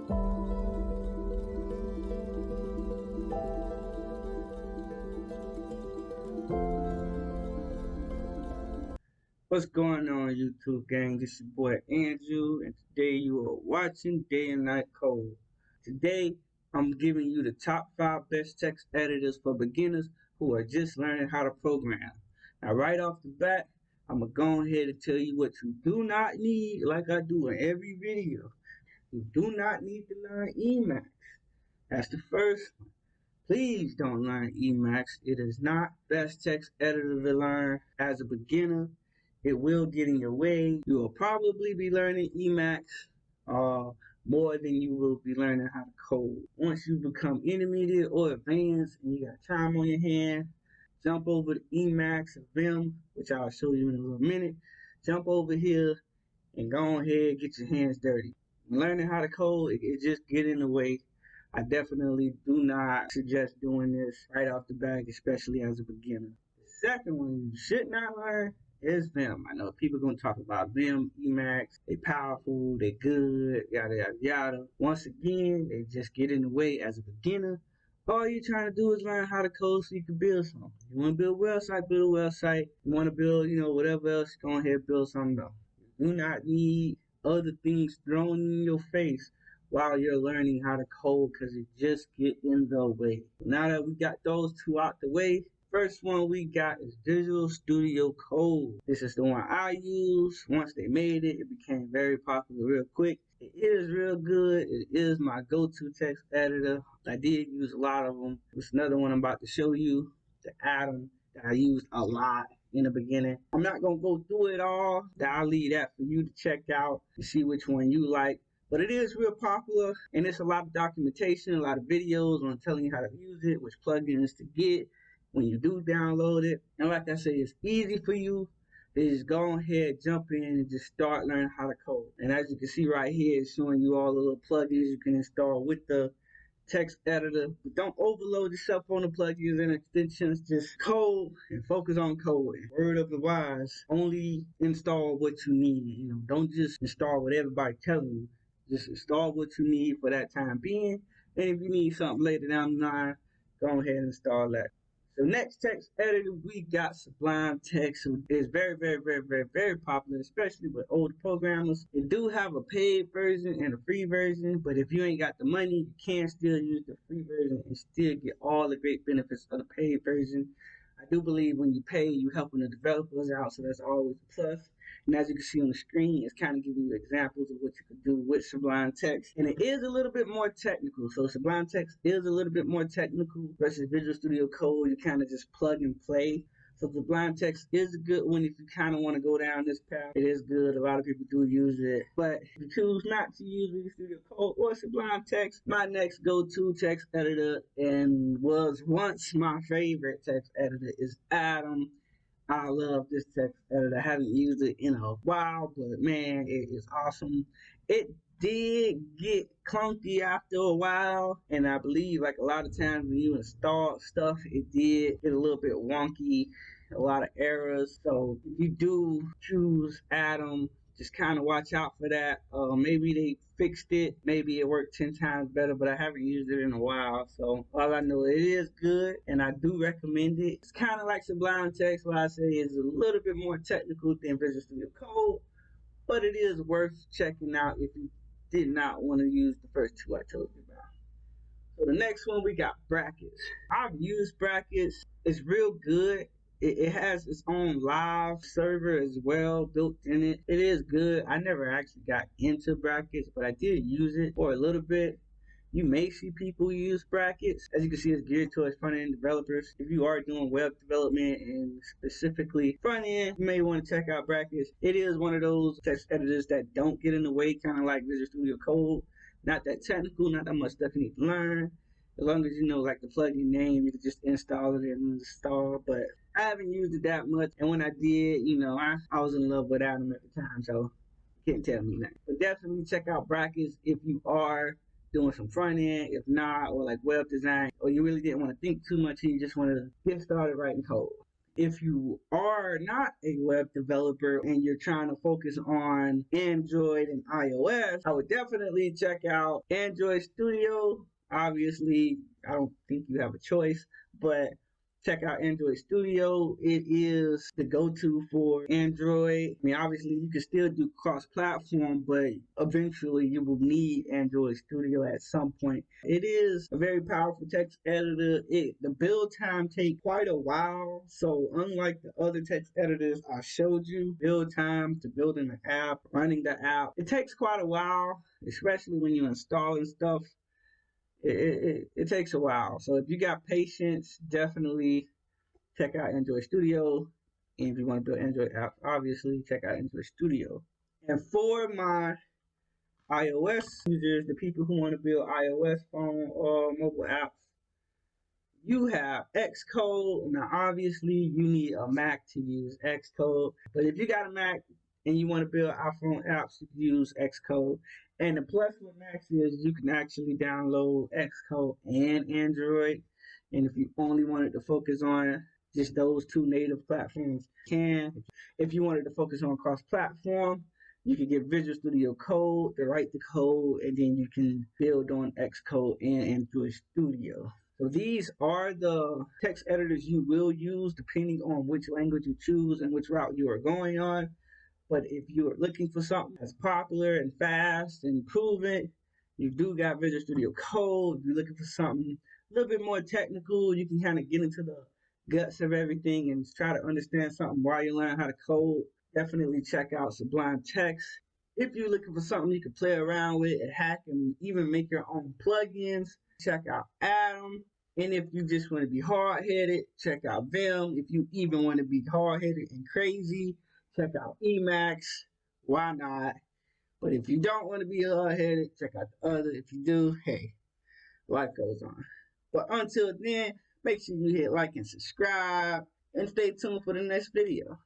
What's going on, YouTube gang? This is your boy Andrew, and today you are watching Day and Night Code. Today, I'm giving you the top 5 best text editors for beginners who are just learning how to program. Now, right off the bat, I'm going to go ahead and tell you what you do not need, like I do in every video. You do not need to learn Emacs. That's the first one. Please don't learn Emacs. It is not best text editor to learn as a beginner. It will get in your way. You will probably be learning Emacs more than you will be learning how to code. Once you become intermediate or advanced and you got time on your hand, jump over to Emacs or Vim, which I'll show you in a little minute. Jump over here and go ahead and get your hands dirty. Learning how to code, it just get in the way. I definitely do not suggest doing this right off the bat, especially as a beginner. The second one you should not learn is Vim. I know people are going to talk about Vim, Emacs, they powerful, they good, yada, yada, yada. Once again, they just get in the way as a beginner. All you're trying to do is learn how to code so you can build something. You want to build a website, build a website. You want to build, whatever else, go ahead and build something else. You do not need other things thrown in your face while you're learning how to code, because it just get in the way. Now that we got those two out the way, first one we got is Visual Studio Code. This is the one I use. Once they made it, it became very popular real quick. It is real good. It is my go-to text editor. I did use a lot of them. There's another one I'm about to show you, the Atom, that I used a lot in the beginning. I'm not going to go through it all. I'll leave that for you to check out and see which one you like. But it is real popular, and it's a lot of documentation, a lot of videos on telling you how to use it, which plugins to get when you do download it. And like I say, it's easy for you to just go ahead, jump in, and just start learning how to code. And as you can see right here, it's showing you all the little plugins you can install with the text editor. But don't overload yourself on the plugins and extensions. Just code and focus on coding. Word of the wise, only install what you need. Don't just install what everybody's telling you. Just install what you need for that time being. And if you need something later down the line, go ahead and install that. So next text editor, we got Sublime Text. So it's very, very, very, very, very popular, especially with older programmers. They do have a paid version and a free version, but if you ain't got the money, you can still use the free version and still get all the great benefits of the paid version. I do believe when you pay, you're helping the developers out, so that's always a plus. And as you can see on the screen, it's kind of giving you examples of what you can do with Sublime Text. And it is a little bit more technical. So Sublime Text is a little bit more technical versus Visual Studio Code. You kind of just plug and play. So Sublime Text is a good one if you kind of want to go down this path. It is good. A lot of people do use it. But if you choose not to use Visual Studio Code or Sublime Text, my next go-to text editor, and was once my favorite text editor, is Atom. I love this text editor. I haven't used it in a while, but man, it is awesome. It did get clunky after a while, and I believe like a lot of times when you install stuff, it did get a little bit wonky, a lot of errors. So if you do choose Atom, just kind of watch out for that. Maybe they fixed it. Maybe it worked 10 times better, but I haven't used it in a while. So all I know, it is good, and I do recommend it. It's kind of like Sublime Text, what I say is a little bit more technical than Visual Studio Code, but it is worth checking out if you did not want to use the first two I told you about. So the next one, we got Brackets. I've used Brackets. It's real good. It has its own live server as well built in it. It is good. I never actually got into Brackets, but I did use it for a little bit. You may see people use Brackets. As you can see, it's geared towards front-end developers. If you are doing web development and specifically front-end, you may want to check out Brackets. It is one of those text editors that don't get in the way, kind of like Visual Studio Code. Not that technical, not that much stuff you need to learn. As long as you know like the plugin name, you can just install it and install. But I haven't used it that much, and when I did, I was in love with Atom at the time, so you can't tell me that. But definitely check out Brackets if you are doing some front end, if not, or like web design, or you really didn't want to think too much and you just want to get started writing code. If you are not a web developer and you're trying to focus on Android and iOS, I would definitely check out Android Studio. Obviously, I don't think you have a choice, but check out Android Studio. It is the go-to for Android. I mean, obviously, you can still do cross-platform, but eventually you will need Android Studio at some point. It is a very powerful text editor. The build time takes quite a while. So unlike the other text editors I showed you, build time to building the app, running the app, it takes quite a while, especially when you're installing stuff. It takes a while. So if you got patience, definitely check out Android Studio. And if you want to build Android apps, obviously check out Android Studio. And for my iOS users, the people who want to build iOS phone or mobile apps, you have Xcode. Now, obviously, you need a Mac to use Xcode. But if you got a Mac and you want to build iPhone apps, you can use Xcode. And the plus with Macs is you can actually download Xcode and Android. And if you only wanted to focus on just those two native platforms, you can. If you wanted to focus on cross-platform, you can get Visual Studio Code to write the code, and then you can build on Xcode and Android Studio. So these are the text editors you will use depending on which language you choose and which route you are going on. But if you're looking for something that's popular and fast and proven, you do got Visual Studio Code. If you're looking for something a little bit more technical, you can kind of get into the guts of everything and try to understand something while you learn how to code. Definitely check out Sublime Text. If you're looking for something you can play around with and hack and even make your own plugins, check out Atom. And if you just want to be hard-headed, check out Vim. If you even want to be hard-headed and crazy, check out Emacs. Why not? But if you don't want to be hard-headed, check out the other. If you do, hey, life goes on. But until then, make sure you hit like and subscribe and stay tuned for the next video.